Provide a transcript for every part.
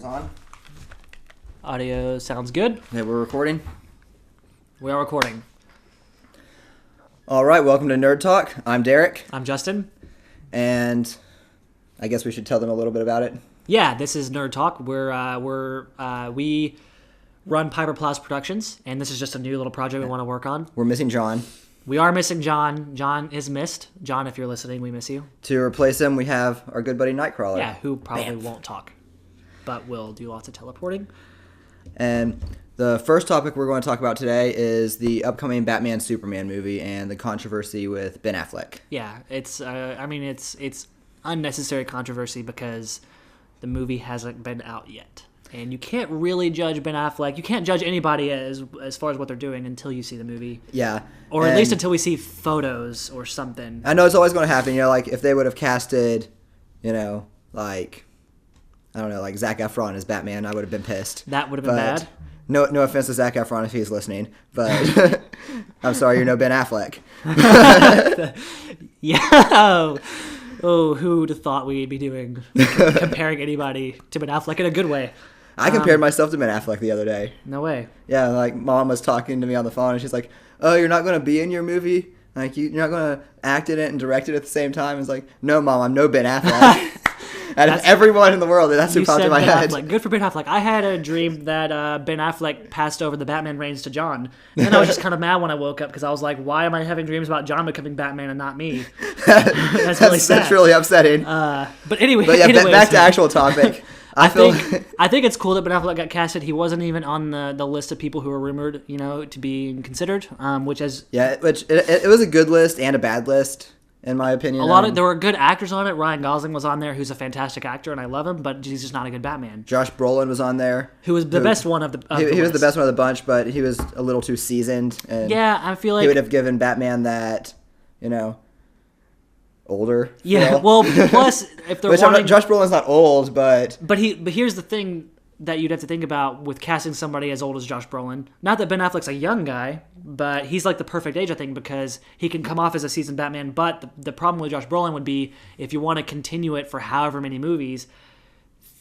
Camera's on. Audio sounds good. Okay, we're recording. We are recording. All right, welcome to Nerd Talk. I'm Derek, I'm Justin. and I guess we should tell them a little bit about it. Yeah, this is Nerd Talk. We run Piper Plows Productions, and this is just a new little project we want to work on. We're missing John. We are missing John. John is missed. John, if you're listening, we miss you. To replace him, we have our good buddy Nightcrawler. Yeah, who probably won't talk, but will do lots of teleporting. And the first topic we're going to talk about today is the upcoming Batman Superman movie and the controversy with Ben Affleck. Yeah, it's unnecessary controversy because the movie hasn't been out yet. And you can't really judge Ben Affleck. You can't judge anybody as far as what they're doing until you see the movie. Yeah. Or at least until we see photos or something. I know it's always going to happen. Like if they would have casted, like Zac Efron as Batman, I would have been pissed. That would have been bad. No offense to Zac Efron if he's listening, but I'm sorry, you're no Ben Affleck. Yeah. Oh, who'd have thought we'd be doing comparing anybody to Ben Affleck in a good way? I compared myself to Ben Affleck the other day. No way. Yeah, like Mom was talking to me on the phone, and she's like, "Oh, you're not going to be in your movie? Like you're not going to act in it and direct it at the same time?" It's like, "No, Mom, I'm no Ben Affleck." Out of everyone in the world, that's who popped in my head. Affleck. Good for Ben Affleck. I had a dream that Ben Affleck passed over the Batman reins to John. And I was just kind of mad when I woke up because I was like, why am I having dreams about John becoming Batman and not me? That's really sad. That's really upsetting. But anyway, back to actual topic. I think it's cool that Ben Affleck got casted. He wasn't even on the list of people who were rumored, to be considered, which it was a good list and a bad list. In my opinion, there were good actors on it. Ryan Gosling was on there, who's a fantastic actor, and I love him, but he's just not a good Batman. Josh Brolin was on there, who was the best one of the. He was the best one of the bunch, but he was a little too seasoned. And yeah, I feel like he would have given Batman that, older. Yeah, feel. Well, plus if they're Josh Brolin's not old, but here's the thing that you'd have to think about with casting somebody as old as Josh Brolin. Not that Ben Affleck's a young guy, but he's like the perfect age, I think, because he can come off as a seasoned Batman. But the problem with Josh Brolin would be if you want to continue it for however many movies,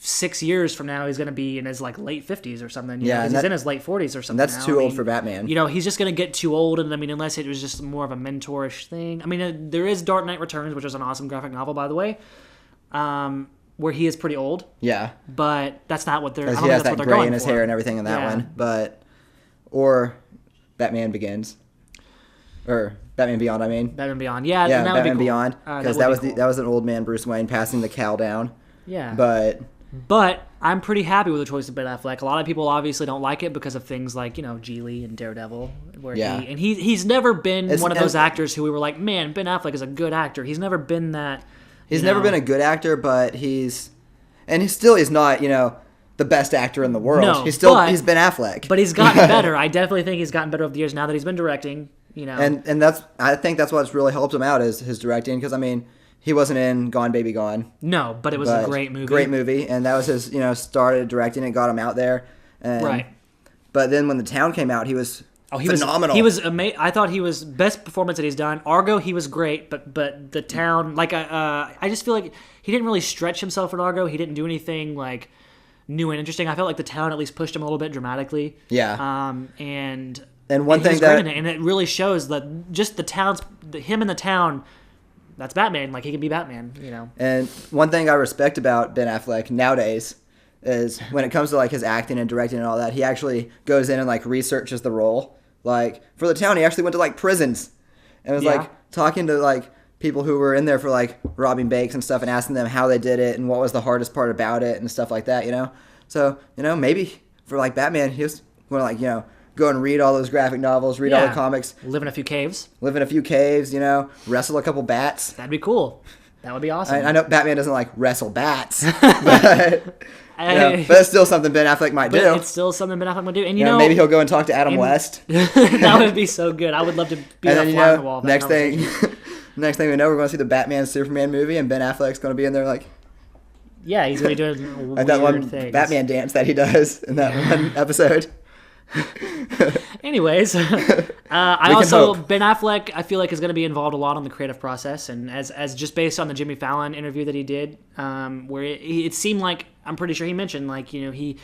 6 years from now he's going to be in his late 50s or something. Yeah, he's in his late 40s or something. That's too old for Batman. He's just going to get too old, and unless it was just more of a mentorish thing. There is Dark Knight Returns, which is an awesome graphic novel, by the way. Where he is pretty old. Yeah. But that's not what they're going for. He has that gray in his hair and everything in that one. Or Batman Begins. Or Batman Beyond, I mean. Batman Beyond. Yeah, that would Batman be cool. Beyond. Because that was an old man Bruce Wayne passing the cowl down. Yeah. But I'm pretty happy with the choice of Ben Affleck. A lot of people obviously don't like it because of things like, Geely and Daredevil. He's never been one of those actors who we were like, man, Ben Affleck is a good actor. He's never been that. He's never been a good actor, but he's not, the best actor in the world. No, he's Ben Affleck. But he's gotten better. I definitely think he's gotten better over the years now that he's been directing, And I think that's what's really helped him out is his directing, because he wasn't in Gone Baby Gone. No, but it was a great movie. Great movie, and that was his, started directing and got him out there. Right. But then when The Town came out, he was phenomenal. He was amazing. I thought he was best performance that he's done. Argo, he was great, but The Town, I just feel like he didn't really stretch himself in Argo. He didn't do anything new and interesting. I felt like The Town at least pushed him a little bit dramatically. Yeah. And one thing and it really shows that just him in The Town. That's Batman. He can be Batman. And one thing I respect about Ben Affleck nowadays is when it comes to his acting and directing and all that, he actually goes in and researches the role. For The Town, he actually went to prisons and was talking to people who were in there for robbing banks and stuff and asking them how they did it and what was the hardest part about it and stuff like that. So maybe for Batman, he was going to go and read all those graphic novels, read all the comics, live in a few caves, wrestle a couple bats. That'd be cool. That would be awesome. I know Batman doesn't wrestle bats, but it's still something Ben Affleck might do. It's still something Ben Affleck might do, and maybe he'll go and talk to Adam West. That would be so good. I would love to be a fly on the wall. Next thing we know, we're going to see the Batman Superman movie, and Ben Affleck's going to be in there yeah, he's going to be doing weird that one things. Batman dance that he does in that one episode. Anyways, Ben Affleck, I feel like is going to be involved a lot in the creative process, and as just based on the Jimmy Fallon interview that he did, where it seemed like I'm pretty sure he mentioned he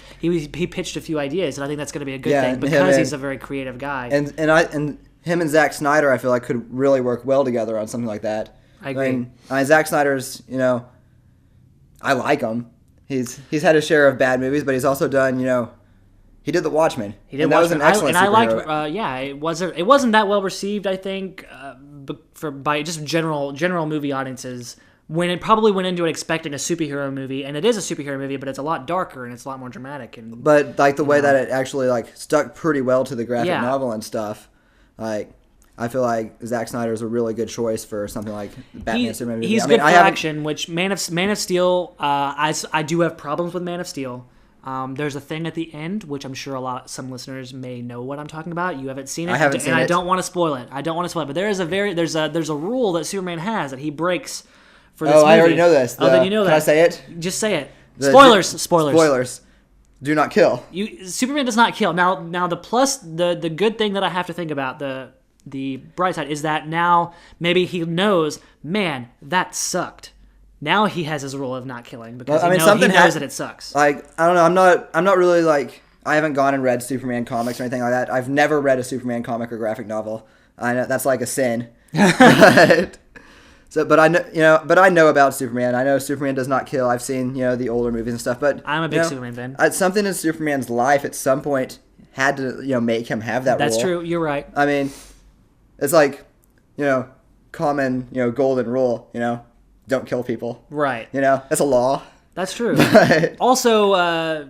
pitched a few ideas, and I think that's going to be a good thing him because he's a very creative guy. And him and Zack Snyder, I feel like could really work well together on something like that. I agree. I mean, Zack Snyder's, I like him. He's had his share of bad movies, but he's also done, he did The Watchmen. He did Watchmen. That was an excellent superhero. I liked. It wasn't that well received, I think, by just general movie audiences. When it probably went into it expecting a superhero movie, and it is a superhero movie, but it's a lot darker and it's a lot more dramatic. But like the way that it actually stuck pretty well to the graphic novel and stuff, I feel like Zack Snyder is a really good choice for something like Batman Superman movie. He's good for action, which Man of Steel, I do have problems with Man of Steel. There's a thing at the end, which I'm sure some listeners may know what I'm talking about. You haven't seen it, and I don't want to spoil it. But there's a rule that Superman has that he breaks for this movie. I already know this. Then you know that. Can I say it? Just say it. Spoilers. Do not kill. Superman does not kill. Now the good thing that I have to think about, the bright side, is that now maybe he knows, man, that sucked. Now he has his rule of not killing because he knows that it sucks. I don't know. I'm not really I haven't gone and read Superman comics or anything like that. I've never read a Superman comic or graphic novel. I know that's like a sin. But I know about Superman. I know Superman does not kill. I've seen the older movies and stuff. But I'm a big Superman fan. Something in Superman's life at some point had to make him have that rule. That's true. You're right. I mean, it's common golden rule. Don't kill people. Right. That's a law. That's true. Also,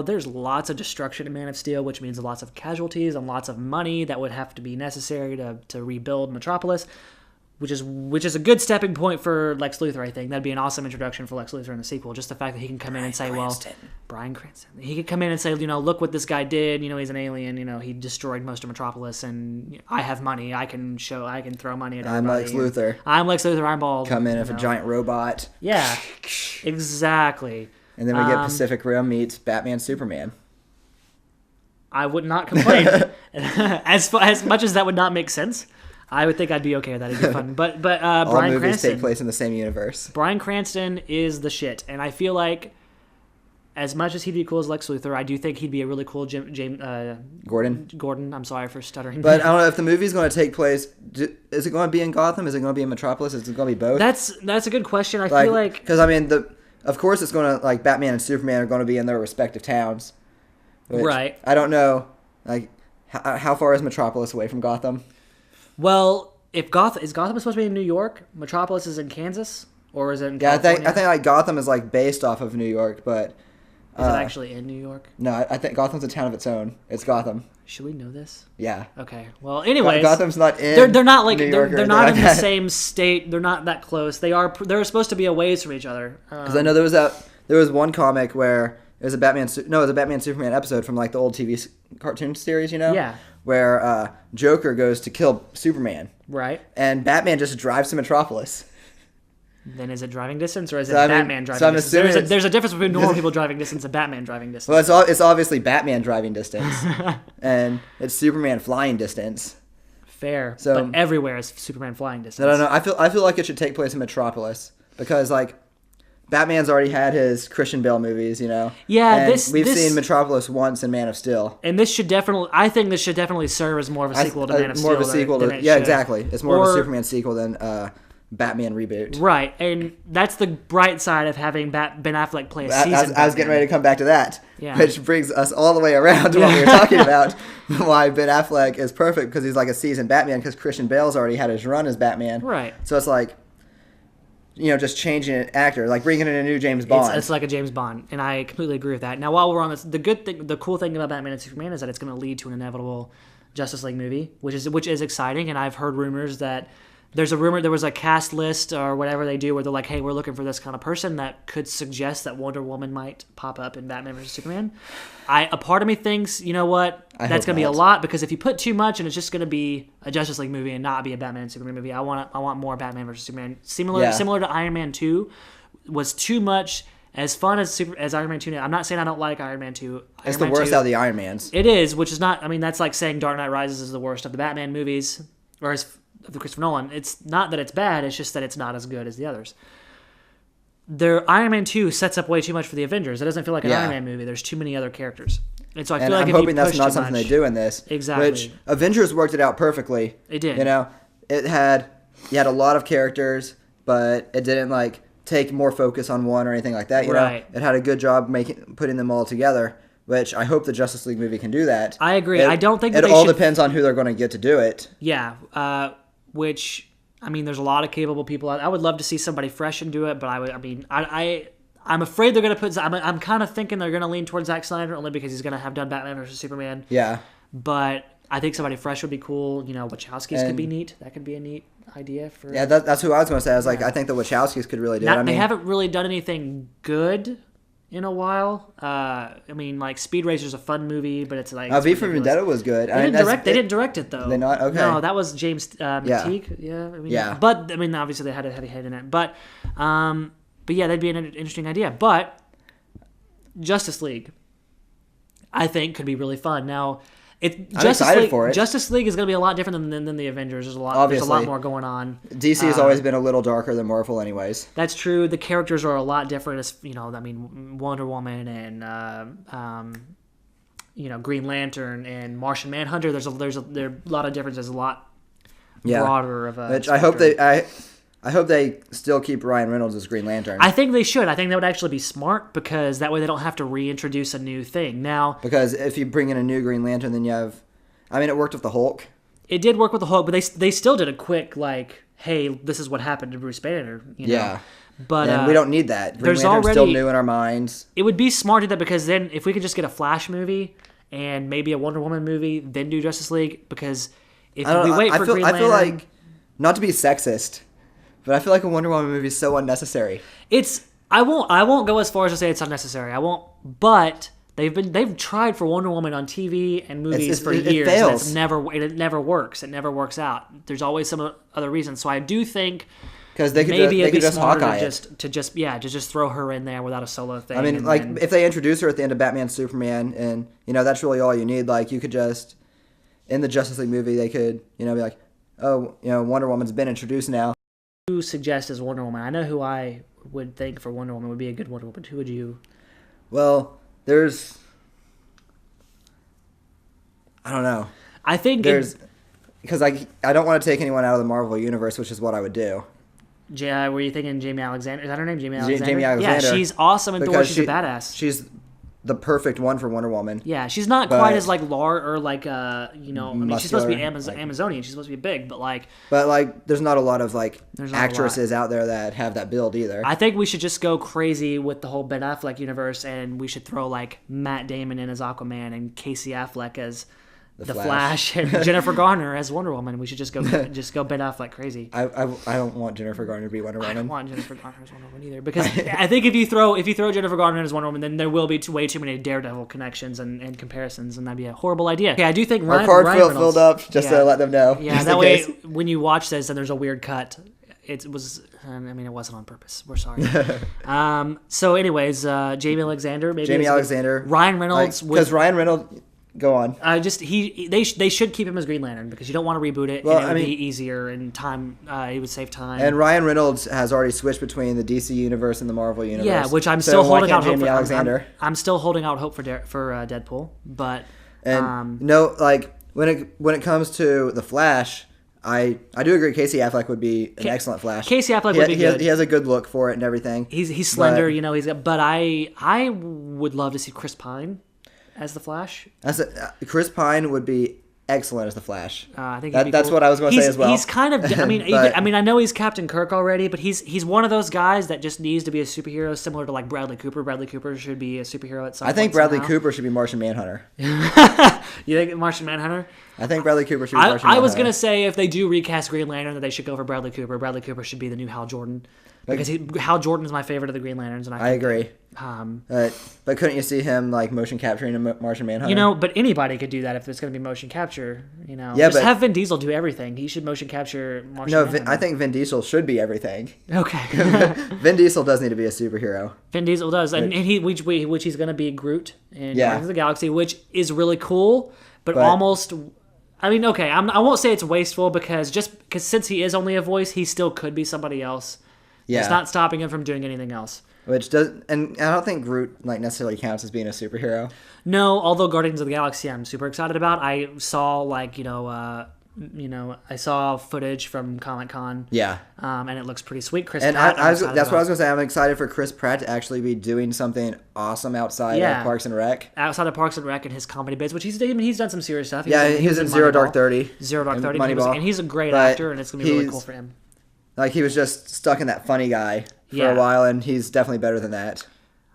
there's lots of destruction in Man of Steel, which means lots of casualties and lots of money that would have to be necessary to rebuild Metropolis, which is a good stepping point for Lex Luthor, I think. That'd be an awesome introduction for Lex Luthor in the sequel. Just the fact that he can come in and say, Bryan Cranston. He could come in and say, look what this guy did. He's an alien. He destroyed most of Metropolis, and I have money. I can throw money at everybody. I'm Lex Luthor. I'm bald. Come in as a giant robot. Yeah, exactly. And then we get Pacific Rim meets Batman Superman. I would not complain. as much as that would not make sense, I would think I'd be okay with that. It'd be fun. But all Bryan movies Cranston take place in the same universe. Bryan Cranston is the shit, and I feel like as much as he'd be cool as Lex Luthor, I do think he'd be a really cool Gordon. I'm sorry for stuttering. But I don't know if the movie's going to take place. Is it going to be in Gotham? Is it going to be in Metropolis? Is it going to be both? That's a good question. I feel like because of course it's going to Batman and Superman are going to be in their respective towns. Right. I don't know how far is Metropolis away from Gotham? Well, if Gotham supposed to be in New York, Metropolis is in Kansas, or is it in California? I think Gotham is based off of New York, but is it actually in New York? No, I think Gotham's a town of its own. It's Gotham. Should we know this? Yeah. Okay. Well, anyways, Gotham's not in. They're not New York they're not in the same state. They're not that close. They're supposed to be a ways from each other. Because I know there was one comic where it was a Batman Superman episode from the old TV cartoon series, Yeah. Where Joker goes to kill Superman. Right. And Batman just drives to Metropolis. Then is it driving distance or is it Batman driving distance? There's a difference between normal people driving distance and Batman driving distance. Well, it's obviously Batman driving distance. And it's Superman flying distance. Fair. But everywhere is Superman flying distance. I don't know. I feel like it should take place in Metropolis because Batman's already had his Christian Bale movies, Yeah, and we've seen Metropolis once in Man of Steel. And I think this should definitely serve as more of a sequel to Man of Steel. More of a sequel exactly. It's more of a Superman sequel than Batman reboot. Right, and that's the bright side of having Ben Affleck play a seasoned I was getting ready to come back to that, yeah. Which brings us all the way around to what we were talking about, why Ben Affleck is perfect, because he's a seasoned Batman, because Christian Bale's already had his run as Batman. Right. So it's just changing an actor, bringing in a new James Bond. It's like a James Bond, and I completely agree with that. Now, while we're on this, the cool thing about Batman and Superman is that it's going to lead to an inevitable Justice League movie, which is exciting. And I've heard rumors that there was a cast list or whatever they do where they're like, hey, we're looking for this kind of person that could suggest that Wonder Woman might pop up in Batman vs Superman. A part of me thinks, you know what, that's going to be a lot, because if you put too much and it's just going to be a Justice League movie and not be a Batman and Superman movie, I want more Batman vs Superman. Similar to Iron Man 2 was too much. As fun as Iron Man 2, I'm not saying I don't like Iron Man 2. It's the worst out of the Iron Mans. It is, which is not, that's like saying Dark Knight Rises is the worst of the Batman movies, of the Christopher Nolan. It's not that it's bad, it's just that it's not as good as the others. Iron Man 2 sets up way too much for the Avengers. It doesn't feel like an Yeah. Iron Man movie. The's too many other characters. And so I And feel like I'm if you hoping that's push not too something much, they do in this. Exactly. Which Avengers worked it out perfectly. It did. You know, you had a lot of characters, but it didn't like take more focus on one or anything like that. You Right. know, it had a good job putting them all together. Which I hope the Justice League movie can do that. I agree. I don't think that it they all should- depends on who they're going to get to do it. Yeah, which I mean, there's a lot of capable people. I would love to see somebody fresh and do it, but I'm afraid they're gonna put. I'm kind of thinking they're gonna lean towards Zack Snyder only because he's gonna have done Batman versus Superman. Yeah. But I think somebody fresh would be cool. You know, Wachowskis could be neat. That could be a neat idea for. Yeah, that's who I was going to say. I was like, I think the Wachowskis could really do it. They haven't really done anything good in a while. I mean, like Speed Racer's a fun movie, but it's like V for Vendetta was good. They didn't direct it though. They not? Okay. No, that was James McTeague. Yeah. I mean, Yeah. But I mean, obviously they had a heavy hand in it. But yeah, that'd be an interesting idea. But Justice League, I think, could be really fun. Now, I'm excited for it. Justice League is going to be a lot different than the Avengers. There's a lot. Obviously. There's a lot more going on. DC has always been a little darker than Marvel, anyways. That's true. The characters are a lot different. As you know, I mean, Wonder Woman and Green Lantern and Martian Manhunter. There are a lot of differences. A lot broader of a. Which I hope they still keep Ryan Reynolds as Green Lantern. I think they should. I think that would actually be smart because that way they don't have to reintroduce a new thing. Now, because if you bring in a new Green Lantern, then you have. I mean, it worked with the Hulk. It did work with the Hulk, but they still did a quick like, hey, this is what happened to Bruce Banner. You know? Yeah. But and we don't need that. Green Lantern's still new in our minds. It would be smart to do that because then if we could just get a Flash movie and maybe a Wonder Woman movie, then do Justice League, because if we wait for Green Lantern... I feel like, not to be sexist, but I feel like a Wonder Woman movie is so unnecessary. I won't go as far as to say it's unnecessary. I won't, but they've tried for Wonder Woman on TV and movies for years. It fails. And it never works. It never works out. There's always some other reason. So I do think because they could just Hawkeye it. to just throw her in there without a solo thing. I mean, if they introduce her at the end of Batman Superman, and that's really all you need. Like, you could just in the Justice League movie, they could be like, oh, Wonder Woman's been introduced now. Who suggest as Wonder Woman? I know who I would think for Wonder Woman would be a good Wonder Woman. Who would you? Well, I don't know. I think because I don't want to take anyone out of the Marvel universe, which is what I would do. Were you thinking Jamie Alexander? Is that her name? Jamie Alexander? Jamie Alexander. Yeah, she's awesome in Thor. She's a badass. She's the perfect one for Wonder Woman. Yeah, she's not quite as like Lar or like I mean, she's supposed to be Amazonian. She's supposed to be big, but there's not a lot of actresses out there that have that build either. I think we should just go crazy with the whole Ben Affleck universe, and we should throw like Matt Damon in as Aquaman and Casey Affleck as the Flash and Jennifer Garner as Wonder Woman. We should just go Ben Affleck crazy. I don't want Jennifer Garner to be Wonder Woman. I don't want Jennifer Garner as Wonder Woman either, because I think if you throw Jennifer Garner as Wonder Woman, then there will be way too many Daredevil connections and comparisons, and that'd be a horrible idea. Okay, I do think Ryan Reynolds filled up just to let them know. Yeah, that way when you watch this and there's a weird cut, it wasn't on purpose. We're sorry. So anyways, Jamie Alexander, Ryan Reynolds, because Ryan Reynolds. Go on. They should keep him as Green Lantern because you don't want to reboot it. Well, and it would be easier and time. It would save time. And Ryan Reynolds has already switched between the DC universe and the Marvel universe. Yeah, which I'm still holding out hope for. Alexander? I'm still holding out hope for Deadpool, but when it comes to the Flash, I do agree. Casey Affleck would be an excellent Flash. Casey Affleck would be good. He has a good look for it and everything. He's slender, but I would love to see Chris Pine as the Flash. Chris Pine would be excellent as the Flash. I think that's cool. what I was going to say as well. He's kind of. I mean, I know he's Captain Kirk already, but he's one of those guys that just needs to be a superhero, similar to like Bradley Cooper. Bradley Cooper should be a superhero at some point. I think Bradley Cooper should be Martian Manhunter. You think Martian Manhunter? I think Bradley Cooper should be Martian Manhunter. I was going to say if they do recast Green Lantern, that they should go for Bradley Cooper. Bradley Cooper should be the new Hal Jordan. Because Hal Jordan is my favorite of the Green Lanterns, and I agree. But couldn't you see him like motion capturing a Martian Manhunter? But anybody could do that if it's going to be motion capture. Yeah, just have Vin Diesel do everything. He should motion capture Martian Manhunter. I think Vin Diesel should be everything. Okay. Vin Diesel does need to be a superhero. Vin Diesel does, and which he's going to be Groot in Guardians of the Galaxy, which is really cool, but almost. I mean, okay, I won't say it's wasteful because since he is only a voice, he still could be somebody else. Yeah. It's not stopping him from doing anything else. Which does, and I don't think Groot like necessarily counts as being a superhero. No, although Guardians of the Galaxy I'm super excited about. I saw I saw footage from Comic-Con. Yeah. And it looks pretty sweet. Chris And Pratt, that's what I was gonna say. I'm excited for Chris Pratt to actually be doing something awesome outside of Parks and Rec. Outside of Parks and Rec and his comedy bits, which he's done some serious stuff. He was in Zero Dark 30. Zero Dark 30. Moneyball. And he's a great actor, and it's gonna be really cool for him. Like he was just stuck in that funny guy for a while, and he's definitely better than that.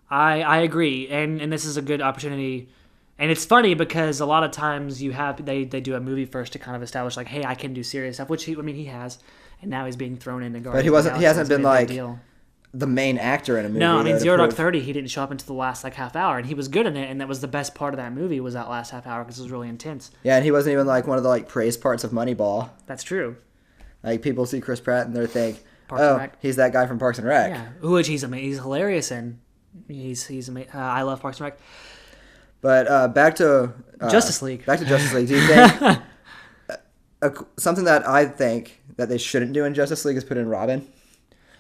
I agree, and this is a good opportunity. And it's funny because a lot of times they do a movie first to kind of establish like, hey, I can do serious stuff, which he has, and now he's being thrown into Guardians. But he hasn't been like the main actor in a movie. No, I mean Zero Dark 30, he didn't show up until the last like half hour, and he was good in it, and that was the best part of that movie was that last half hour because it was really intense. Yeah, and he wasn't even like one of the like praised parts of Moneyball. That's true. Like people see Chris Pratt and they think, Parks and Rec. He's that guy from Parks and Rec. Yeah, which he's amazing. He's hilarious in. He's amazing. I love Parks and Rec. But back to Justice League. Back to Justice League. Do you think something that I think that they shouldn't do in Justice League is put in Robin?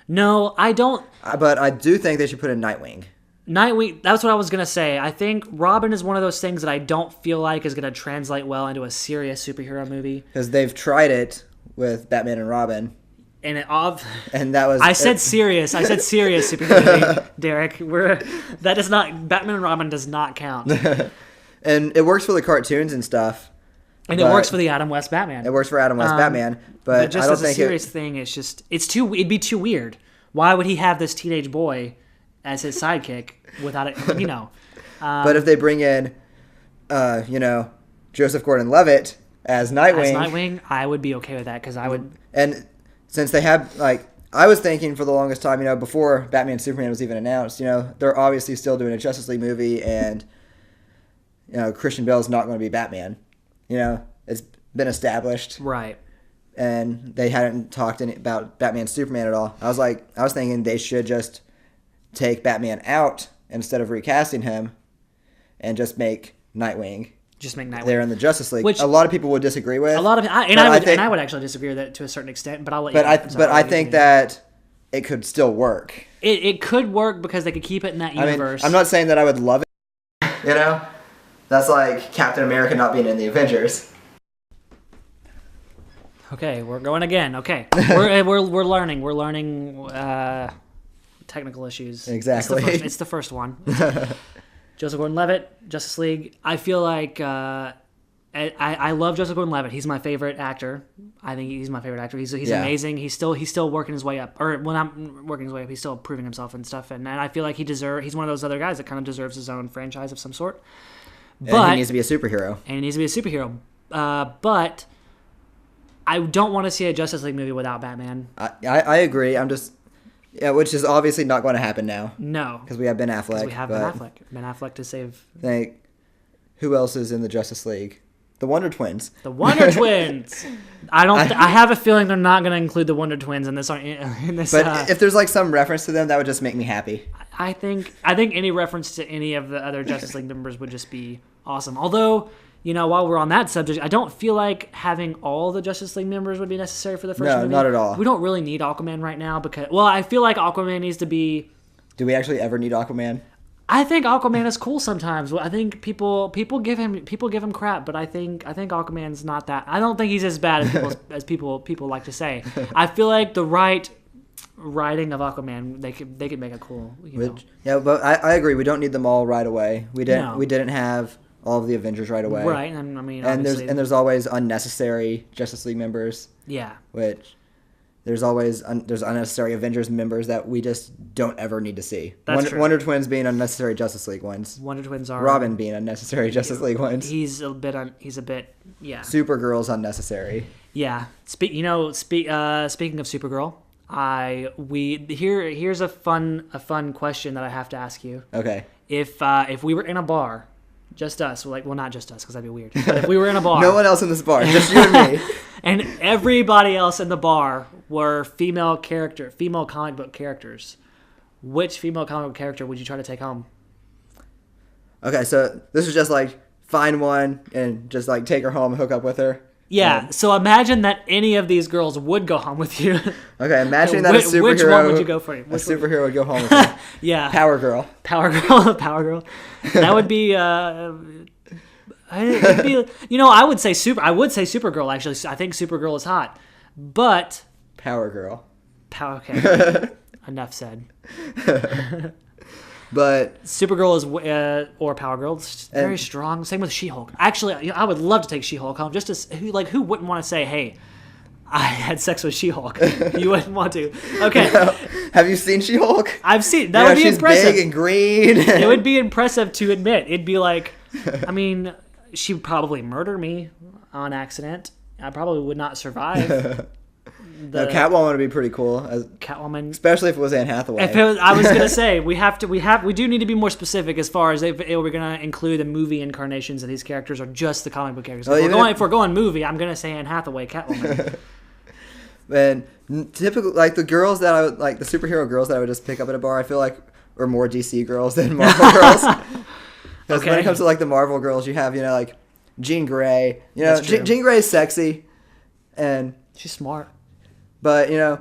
No, I don't. But I do think they should put in Nightwing. Nightwing, that's what I was going to say. I think Robin is one of those things that I don't feel like is going to translate well into a serious superhero movie. Because they've tried it with Batman and Robin. And that was... I said serious superhero movie, Derek. That does not... Batman and Robin does not count. And it works for the cartoons and stuff. And it works for the Adam West Batman. It works for Adam West Batman. But just I don't as a think serious thing, it'd be too weird. Why would he have this teenage boy as his sidekick without it, but if they bring in, Joseph Gordon-Levitt as Nightwing... I would be okay with that because I would... And since they have, like... I was thinking for the longest time, before Batman Superman was even announced, they're obviously still doing a Justice League movie and, Christian Bale's not going to be Batman. It's been established. Right. And they hadn't talked about Batman Superman at all. I was thinking they should just take Batman out instead of recasting him and just make Nightwing. There in the Justice League, which a lot of people would disagree with. I would actually disagree with that to a certain extent, but I'll let you. But I think that it could still work. It could work because they could keep it in that universe. I'm not saying that I would love it. That's like Captain America not being in the Avengers. Okay, we're going again. Okay, we're learning. We're learning technical issues. Exactly. It's the first one. Joseph Gordon-Levitt, Justice League. I feel like I love Joseph Gordon-Levitt. He's my favorite actor. I think he's my favorite actor. He's amazing. He's still working his way up, or not working his way up. He's still proving himself and stuff. And I feel like he's one of those other guys that kind of deserves his own franchise of some sort. But he needs to be a superhero. But I don't want to see a Justice League movie without Batman. I agree. Which is obviously not going to happen now. No. Because we have Ben Affleck. Ben Affleck to save... Who else is in the Justice League? The Wonder Twins. The Wonder Twins! I have a feeling they're not going to include the Wonder Twins in this. But if there's some reference to them, that would just make me happy. I think any reference to any of the other Justice League members would just be awesome. Although... while we're on that subject, I don't feel like having all the Justice League members would be necessary for the first movie. No, not at all. We don't really need Aquaman right now because... Well, I feel like Aquaman needs to be... Do we actually ever need Aquaman? I think Aquaman is cool sometimes. I think people give him crap, but I think Aquaman's not that... I don't think he's as bad as people like to say. I feel like the right writing of Aquaman, they could make a cool... Yeah, but I agree. We don't need them all right away. We didn't have... all of the Avengers right away. Right, and there's always unnecessary Justice League members. Yeah. Which there's always there's unnecessary Avengers members that we just don't ever need to see. That's true. Wonder Twins being unnecessary Justice League ones. Wonder Twins are Robin being unnecessary Justice League ones. He's a bit yeah. Supergirl's unnecessary. Yeah. Speaking of Supergirl, here's a fun question that I have to ask you. Okay. If we were in a bar, just us, not just us, because that'd be weird. But if we were in a bar... No one else in this bar, just you and me. And everybody else in the bar were female comic book characters. Which female comic book character would you try to take home? Okay, so this is just find one and just take her home and hook up with her. Yeah, so imagine that any of these girls would go home with you. Okay, imagining that a superhero... Which one would you go for? A superhero would go home with you. Yeah. Power Girl. Power Girl. That would be... it'd be, I would say Supergirl, actually. I think Supergirl is hot. But... Power Girl. Okay. Enough said. But Supergirl is or Power Girl, it's very strong. Same with She-Hulk. Actually, I would love to take She-Hulk home. Just as who wouldn't want to say, "Hey, I had sex with She-Hulk"? You wouldn't want to. Okay. Have you seen She-Hulk? I've seen. That would be impressive. She's big and green. It would be impressive to admit. It'd be like, I mean, she would probably murder me on accident. I probably would not survive. Catwoman would be pretty cool. Catwoman, especially if it was Anne Hathaway. I was gonna say we do need to be more specific as far as if we're gonna include the movie incarnations of these characters or just the comic book characters. If we're going movie, I'm gonna say Anne Hathaway, Catwoman. And typically, like the girls that I would like, the superhero girls that I would just pick up at a bar, I feel like are more DC girls than Marvel girls. Because when it comes to like the Marvel girls, you have like Jean Grey. Jean Grey is sexy, and she's smart. But, I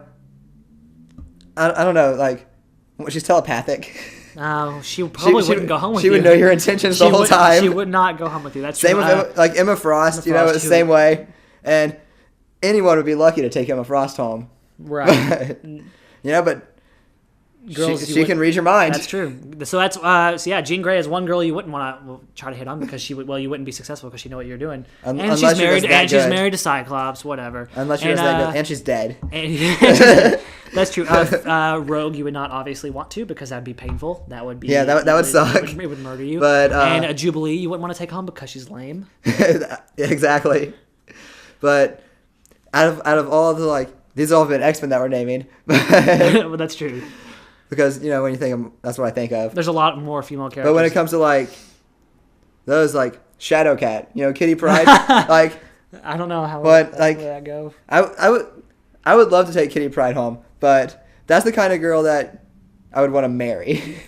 don't know, like, she's telepathic. No, she probably wouldn't go home with you. She would know your intentions the whole time. She would not go home with you. That's same with Emma Frost, the same way. And anyone would be lucky to take Emma Frost home. Right. But girls, she can read your mind. That's true. So Jean Grey is one girl you wouldn't want to try to hit on because you wouldn't be successful because she know what you're doing. And she's married. And she's married to Cyclops. Whatever. Unless she does that good. And she's dead. That's true. Rogue, you would not obviously want to because that'd be painful. That would be. Yeah, that would suck. It would murder you. But and a Jubilee, you wouldn't want to take home because she's lame. Exactly. But out of all the these have all been X-Men that we're naming. Well, that's true. Because, when you think of, that's what I think of. There's a lot more female characters. But when it comes to, those, Shadowcat, Kitty Pryde, I don't know how would that go. I would love to take Kitty Pryde home, but that's the kind of girl that I would want to marry.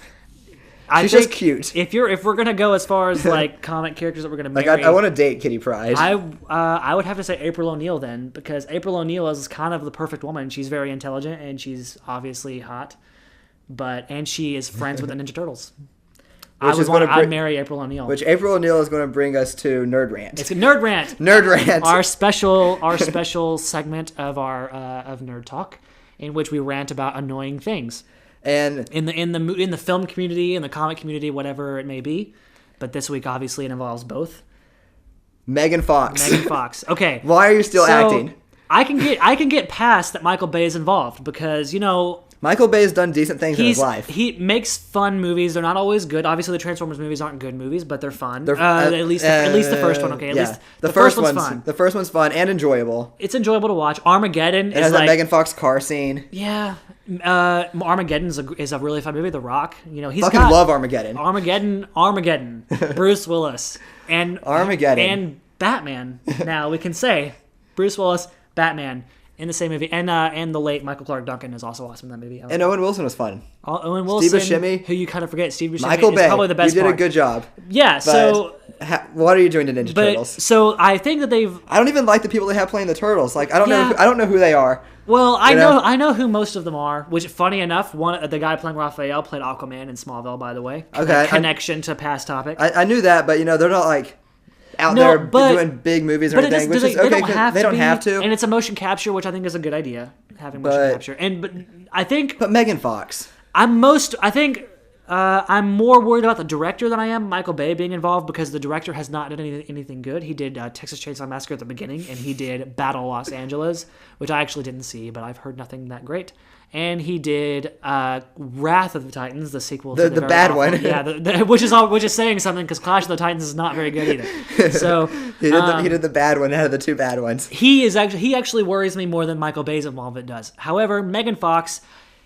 She's just cute. If we're going to go as far as, comic characters that we're going to marry. I want to date Kitty Pryde. I would have to say April O'Neil then, because April O'Neil is kind of the perfect woman. She's very intelligent, and she's obviously hot. And she is friends with the Ninja Turtles. I'd marry April O'Neil. Which April O'Neil is going to bring us to Nerd Rant. It's a Nerd Rant. Nerd Rant. Our special segment of our of Nerd Talk, in which we rant about annoying things. And in the film community, in the comic community, whatever it may be. But this week, obviously, it involves both. Megan Fox. Okay. Why are you still acting? I can get past that Michael Bay is involved because Michael Bay has done decent things in his life. He makes fun movies. They're not always good. Obviously, the Transformers movies aren't good movies, but they're fun. At least the first one. Okay, at least the first one's fun. The first one's fun and enjoyable. It's enjoyable to watch. Armageddon. It has that Megan Fox car scene. Yeah, Armageddon is a really fun movie. The Rock. Love Armageddon. Armageddon. Bruce Willis and Armageddon and Batman. Now we can say Bruce Willis, Batman. In the same movie, and the late Michael Clark Duncan is also awesome in that movie. And Owen Wilson was fun. Owen Wilson, Steve Buscemi, who you kind of forget. Steve Buscemi Michael Bay, is probably the best. You did a good job. Yeah. What are you doing to Ninja Turtles? So I think that I don't even like the people they have playing the turtles. I don't know who they are. Well, I know who most of them are. Which, funny enough, the guy playing Raphael played Aquaman in Smallville. By the way, okay. Connection to past topic. I knew that, but they're not out there doing big movies or anything, which is okay. They don't have to. And it's a motion capture, which I think is a good idea, having motion capture. But I think... But Megan Fox. I'm more worried about the director than I am Michael Bay being involved, because the director has not done anything good. He did Texas Chainsaw Massacre at the beginning, and he did Battle Los Angeles, which I actually didn't see, but I've heard nothing that great. And he did Wrath of the Titans, the sequel to the bad awful, one. Yeah, which is saying something, because Clash of the Titans is not very good either. So he did the bad one out of the two bad ones. He actually worries me more than Michael Bay's involvement does. However, Megan Fox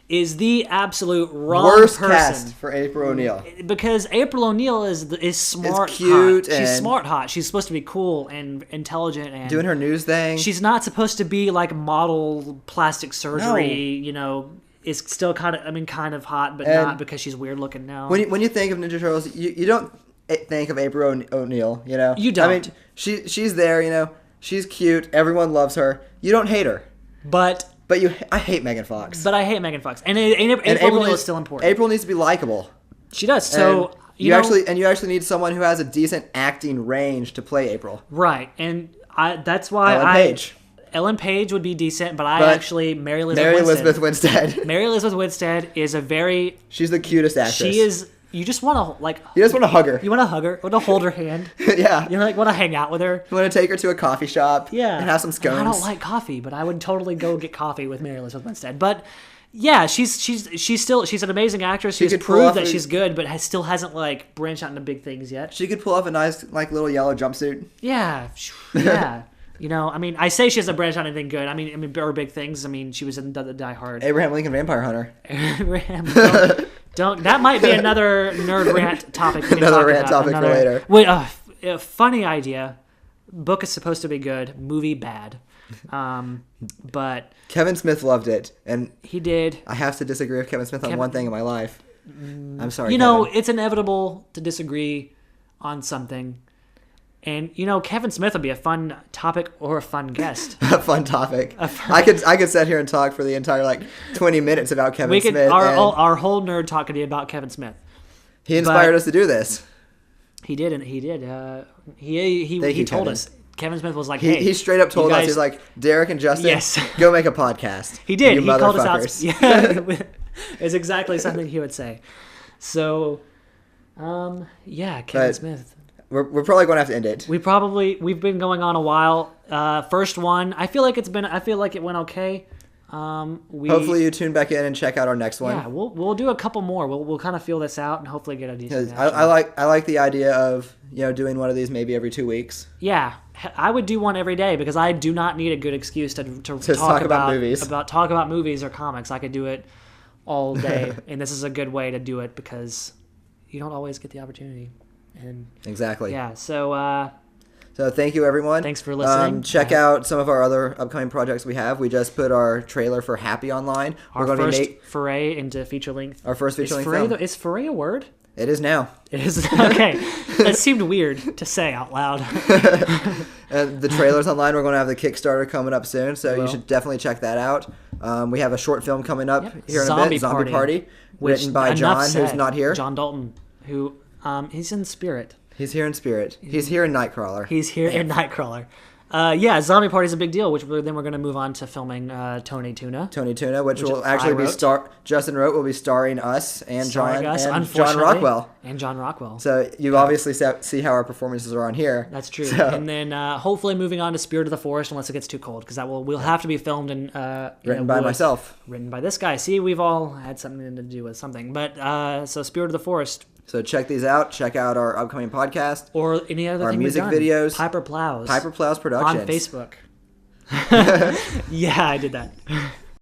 is the absolute wrong worst person. Cast for April O'Neil. Because April O'Neil is smart, cute, hot. She's smart, hot. She's supposed to be cool and intelligent and doing her news thing. She's not supposed to be like model plastic surgery. No. Is still kind of hot, but not because she's weird looking now. When you think of Ninja Turtles, you don't think of April O'Neil. You don't. I mean, she's there. She's cute. Everyone loves her. You don't hate her. But I hate Megan Fox. I hate Megan Fox. And April O'Neil is still important. April needs to be likable. She does. So And you actually need someone who has a decent acting range to play April. Right. And that's why Ellen Page would be decent, but Mary Elizabeth Winstead. Mary Elizabeth Winstead is she's the cutest actress. She is. You just want to You just want to hug her. You want to hug her. Want to hold her hand. Yeah. You want to hang out with her. You want to take her to a coffee shop. Yeah. And have some scones. I don't like coffee, but I would totally go get coffee with Mary Elizabeth Winstead. But yeah, she's an amazing actress. She's proved that she's good, but still hasn't branched out into big things yet. She could pull off a nice little yellow jumpsuit. Yeah. Yeah. I say she hasn't branched out anything good. Or big things. She was in the Die Hard. Abraham Lincoln Vampire Hunter. Don't. That might be another nerd rant topic. Another rant topic for later. Wait, funny idea. Book is supposed to be good. Movie bad. But Kevin Smith loved it, and he did. I have to disagree with Kevin Smith on one thing in my life. I'm sorry. Kevin. It's inevitable to disagree on something. And Kevin Smith would be a fun topic or a fun guest. A fun topic. I could sit here and talk for the entire 20 minutes about Kevin Smith. Our whole nerd talk could be about Kevin Smith. He inspired us to do this. He did, and he did. He told us. Kevin Smith was like, "Hey." He straight up told us, he's like, "Derek and Justin, yes. Go make a podcast." He did. You he called us out. Yeah, it's exactly something he would say. So, Kevin Smith. We're probably going to have to end it. We've been going on a while. First one, I feel like it went okay. Hopefully you tune back in and check out our next one. Yeah, we'll do a couple more. We'll kind of feel this out and hopefully get a decent. I like the idea of doing one of these maybe every 2 weeks. Yeah, I would do one every day because I do not need a good excuse to talk about movies. Talk about movies or comics. I could do it all day, and this is a good way to do it because you don't always get the opportunity. And exactly. Yeah. So thank you, everyone. Thanks for listening. Check out some of our other upcoming projects we have. We just put our trailer for Happy online. Our first foray into feature length. Our first feature length film. Is foray a word? It is now. It is. Okay. That seemed weird to say out loud. And the trailer's online. We're going to have the Kickstarter coming up soon, so you should definitely check that out. We have a short film coming up here in a bit, Zombie Party, written by John, who's not here. John Dalton, who he's in spirit. He's here in spirit. He's here in Nightcrawler. He's here in Nightcrawler. Zombie Party's a big deal, which then we're going to move on to filming Tony Tuna, which will actually be Justin Rote will be starring us and John Rockwell. And John Rockwell. So you obviously see how our performances are on here. That's true. So. And then hopefully moving on to Spirit of the Forest, unless it gets too cold, because we'll have to be filmed in written by myself, written by this guy. See, we've all had something to do with something. But so Spirit of the Forest. So check these out. Check out our upcoming podcast. Or any other our thing music videos. Piper Plows. Piper Plows Productions. On Facebook. Yeah, I did that.